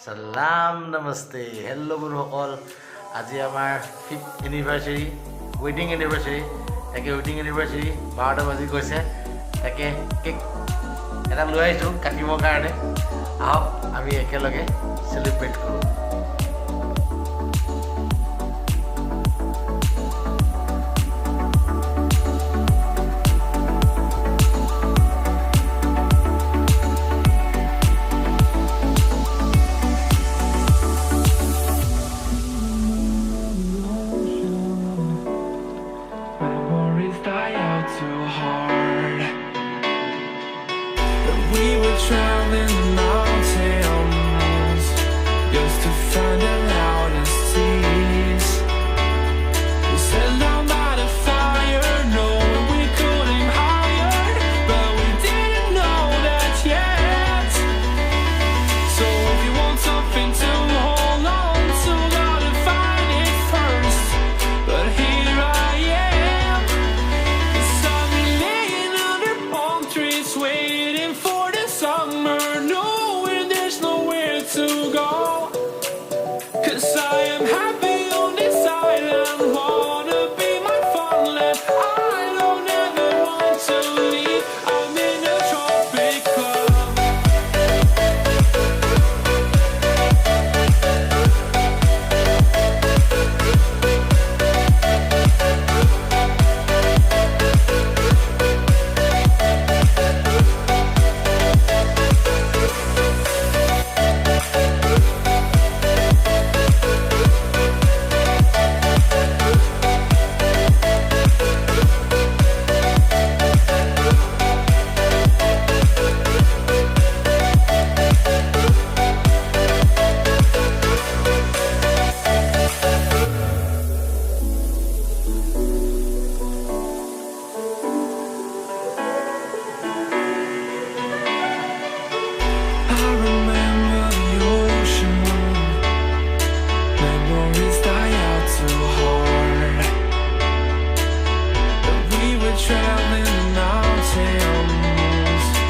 Salam namaste. Hello বন্ধুসকল আজি আমাৰ 5th anniversary wedding anniversary তাকে wedding anniversary 12টা বাজি গৈছে তাকে কেক এটা লৈ আহিছো কাটিবৰ কাৰণে আহক আমি একেলগে সেলিব্ৰেট কৰো Traveling mountains just to find the loudest seas. We sat down by the fire, knowing we couldn't hide, but we didn't know that yet. So if you want something to hold on to, gotta find it first. But here I am, 'cause I've been laying under palm trees waiting for summer, knowing there's nowhere to go, 'cause I am happy.